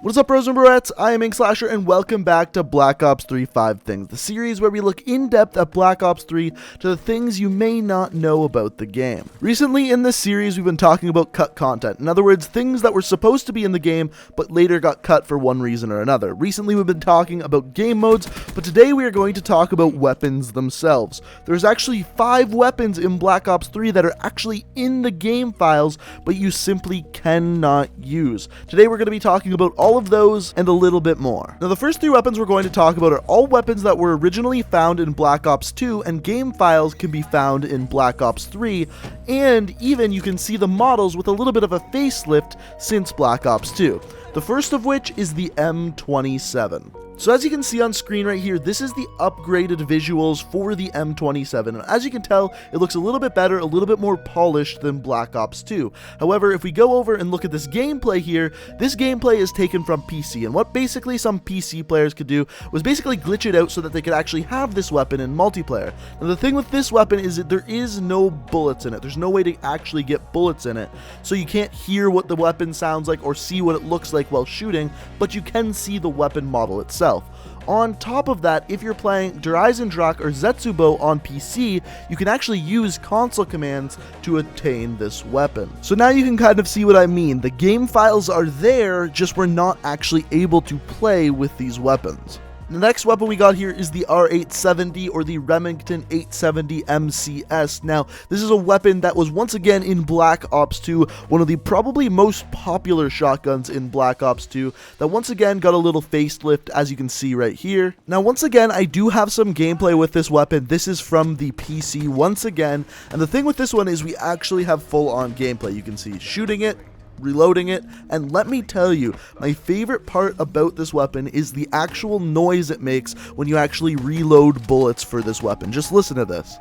What's up, bros and broettes? I am Inkslasher, and welcome back to Black Ops 3 5 Things, the series where we look in depth at Black Ops 3 to the things you may not know about the game. Recently in this series, we've been talking about cut content. In other words, things that were supposed to be in the game, but later got cut for one reason or another. Recently, we've been talking about game modes, but today we are going to talk about weapons themselves. There's actually 5 weapons in Black Ops 3 that are actually in the game files, but you simply cannot use. Today, we're going to be talking about all of those and a little bit more. Now, the first 3 weapons we're going to talk about are all weapons that were originally found in Black Ops 2, and game files can be found in Black Ops 3, and even you can see the models with a little bit of a facelift since Black Ops 2. The first of which is the M27. So as you can see on screen right here, this is the upgraded visuals for the M27, and as you can tell, it looks a little bit better, a little bit more polished than Black Ops 2. However, if we go over and look at this gameplay here, this gameplay is taken from PC, and what basically some PC players could do was basically glitch it out so that they could actually have this weapon in multiplayer. Now the thing with this weapon is that there is no bullets in it. There's no way to actually get bullets in it, so you can't hear what the weapon sounds like or see what it looks like while shooting, but you can see the weapon model itself. On top of that, if you're playing Dreisendrache Drak or Zetsubo on PC, you can actually use console commands to attain this weapon. So now you can kind of see what I mean. The game files are there, just we're not actually able to play with these weapons. The next weapon we got here is the R870, or the Remington 870 MCS. Now, this is a weapon that was once again in Black Ops 2, one of the probably most popular shotguns in Black Ops 2, that once again got a little facelift, as you can see right here. Now, once again, I do have some gameplay with this weapon. This is from the PC once again, and the thing with this one is we actually have full-on gameplay. You can see shooting it, reloading it, and let me tell you, my favorite part about this weapon is the actual noise it makes when you actually reload bullets for this weapon. Just listen to this.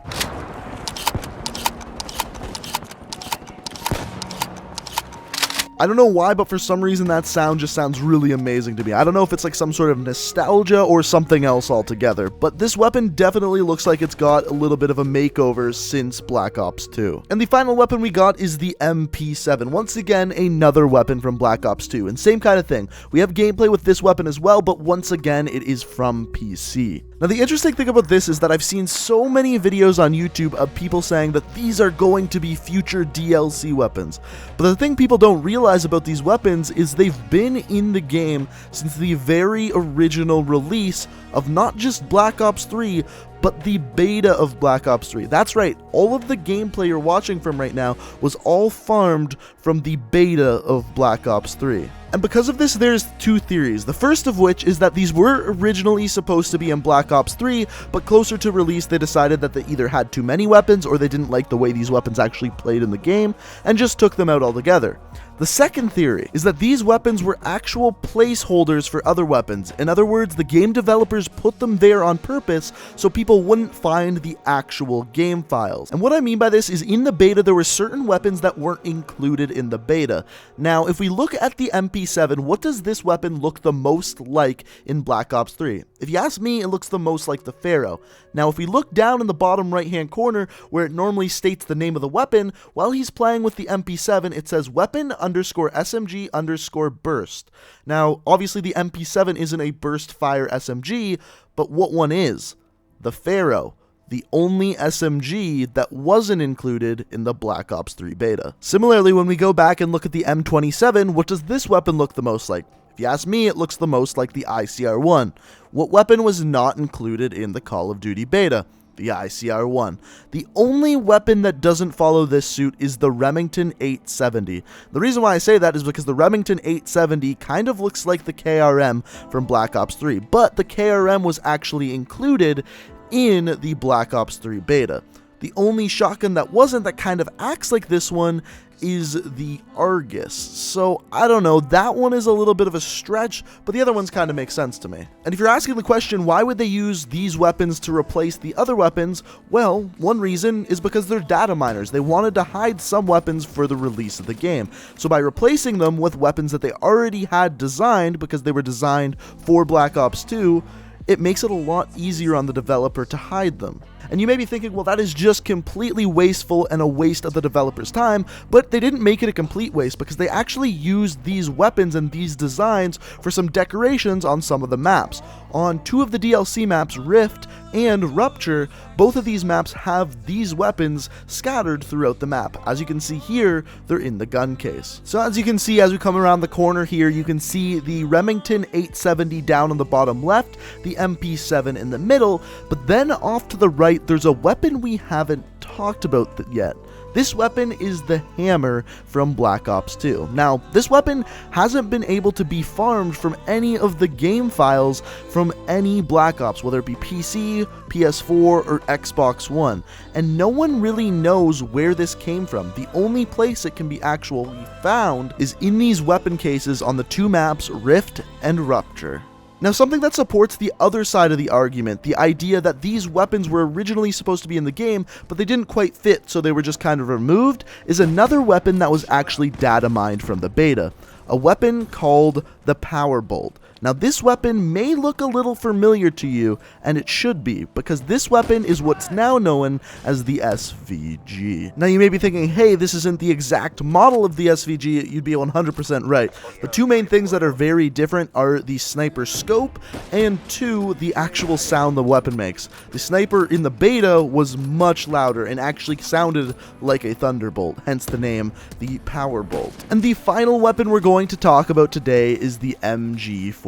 I don't know why, but for some reason that sound just sounds really amazing to me. I don't know if it's like some sort of nostalgia or something else altogether, but this weapon definitely looks like it's got a little bit of a makeover since Black Ops 2. And the final weapon we got is the MP7. Once again, another weapon from Black Ops 2, and same kind of thing. We have gameplay with this weapon as well, but once again, it is from PC. Now, the interesting thing about this is that I've seen so many videos on YouTube of people saying that these are going to be future DLC weapons. But the thing people don't realize about these weapons is they've been in the game since the very original release of not just Black Ops 3, but the beta of Black Ops 3. That's right, all of the gameplay you're watching from right now was all farmed from the beta of Black Ops 3. And because of this, there's 2 theories. The first of which is that these were originally supposed to be in Black Ops 3, but closer to release they decided that they either had too many weapons or they didn't like the way these weapons actually played in the game, and just took them out altogether. The second theory is that these weapons were actual placeholders for other weapons. In other words, the game developers put them there on purpose so people wouldn't find the actual game files. And what I mean by this is in the beta, there were certain weapons that weren't included in the beta. Now, if we look at the MP7, what does this weapon look the most like in Black Ops 3? If you ask me, it looks the most like the Pharaoh. Now, if we look down in the bottom right-hand corner, where it normally states the name of the weapon, while he's playing with the MP7, it says weapon _SMG _burst. Now, obviously the MP7 isn't a burst fire SMG, but what one is? The Pharaoh, the only SMG that wasn't included in the Black Ops 3 beta. Similarly, when we go back and look at the M27, what does this weapon look the most like? If you ask me, it looks the most like the ICR-1. What weapon was not included in the Call of Duty beta? The ICR-1. The only weapon that doesn't follow this suit is the Remington 870. The reason why I say that is because the Remington 870 kind of looks like the KRM from Black Ops 3, but the KRM was actually included in the Black Ops 3 beta. The only shotgun that wasn't, that kind of acts like this one, is the Argus. So, I don't know, that one is a little bit of a stretch, but the other ones kind of make sense to me. And if you're asking the question, why would they use these weapons to replace the other weapons? Well, one reason is because they're data miners. They wanted to hide some weapons for the release of the game. So by replacing them with weapons that they already had designed, because they were designed for Black Ops 2, it makes it a lot easier on the developer to hide them. And you may be thinking, well, that is just completely wasteful and a waste of the developer's time, but they didn't make it a complete waste because they actually used these weapons and these designs for some decorations on some of the maps. On 2 of the DLC maps, Rift and Rupture, both of these maps have these weapons scattered throughout the map. As you can see here, they're in the gun case. So as you can see, as we come around the corner here, you can see the Remington 870 down on the bottom left, the MP7 in the middle, but then off to the right, there's a weapon we haven't talked about yet. This weapon is the hammer from Black Ops 2. Now, this weapon hasn't been able to be farmed from any of the game files from any Black Ops, whether it be PC, PS4, or Xbox One, and no one really knows where this came from. The only place it can be actually found is in these weapon cases on the 2 maps, Rift and Rupture. Now, something that supports the other side of the argument, the idea that these weapons were originally supposed to be in the game, but they didn't quite fit, so they were just kind of removed, is another weapon that was actually data mined from the beta. A weapon called the Power Bolt. Now, this weapon may look a little familiar to you, and it should be, because this weapon is what's now known as the SVG. Now, you may be thinking, hey, this isn't the exact model of the SVG. You'd be 100% right. The 2 main things that are very different are the sniper scope, and 2, the actual sound the weapon makes. The sniper in the beta was much louder and actually sounded like a thunderbolt, hence the name, the Power Bolt. And the final weapon we're going to talk about today is the MG42.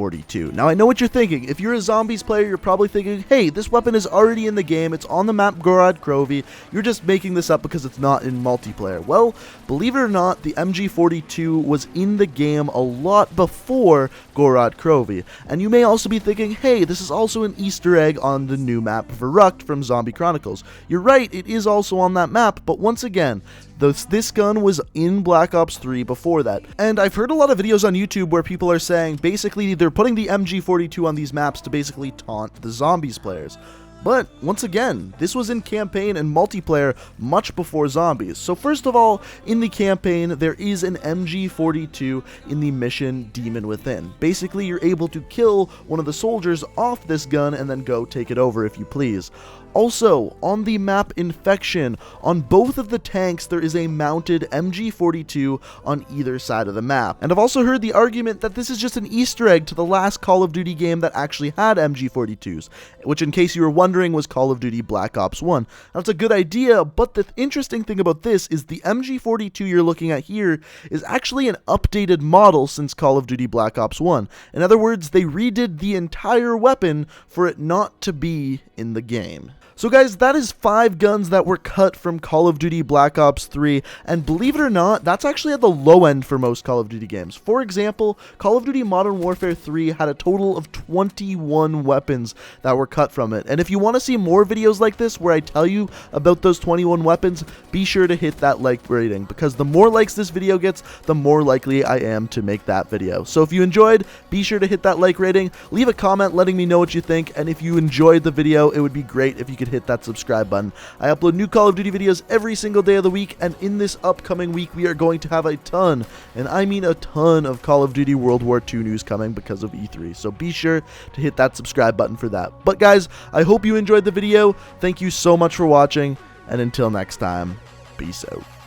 Now, I know what you're thinking. If you're a Zombies player, you're probably thinking, hey, this weapon is already in the game. It's on the map Gorod Krovi. You're just making this up because it's not in multiplayer. Well, believe it or not, the MG42 was in the game a lot before Gorod Krovi. And you may also be thinking, hey, this is also an Easter egg on the new map Verrucht from Zombie Chronicles. You're right, it is also on that map, but once again, this gun was in Black Ops 3 before that. And I've heard a lot of videos on YouTube where people are saying basically they're putting the MG42 on these maps to basically taunt the Zombies players. But, once again, this was in campaign and multiplayer much before Zombies. So first of all, in the campaign, there is an MG42 in the mission Demon Within. Basically, you're able to kill one of the soldiers off this gun and then go take it over if you please. Also, on the map Infection, on both of the tanks there is a mounted MG42 on either side of the map. And I've also heard the argument that this is just an Easter egg to the last Call of Duty game that actually had MG42s, which, in case you were wondering, was Call of Duty Black Ops 1. That's a good idea, but the interesting thing about this is the MG42 you're looking at here is actually an updated model since Call of Duty Black Ops 1. In other words, they redid the entire weapon for it not to be in the game. So guys, that is 5 guns that were cut from Call of Duty Black Ops 3, and believe it or not, that's actually at the low end for most Call of Duty games. For example, Call of Duty Modern Warfare 3 had a total of 21 weapons that were cut from it, and if you want to see more videos like this where I tell you about those 21 weapons, be sure to hit that like rating, because the more likes this video gets, the more likely I am to make that video. So if you enjoyed, be sure to hit that like rating, leave a comment letting me know what you think, and if you enjoyed the video, it would be great if you could hit that subscribe button. I upload new Call of Duty videos every single day of the week, and in this upcoming week we are going to have a ton, and I mean a ton, of Call of Duty World War II news coming because of E3, so be sure to hit that subscribe button for that. But guys, I hope you enjoyed the video. Thank you so much for watching, and until next time, peace out.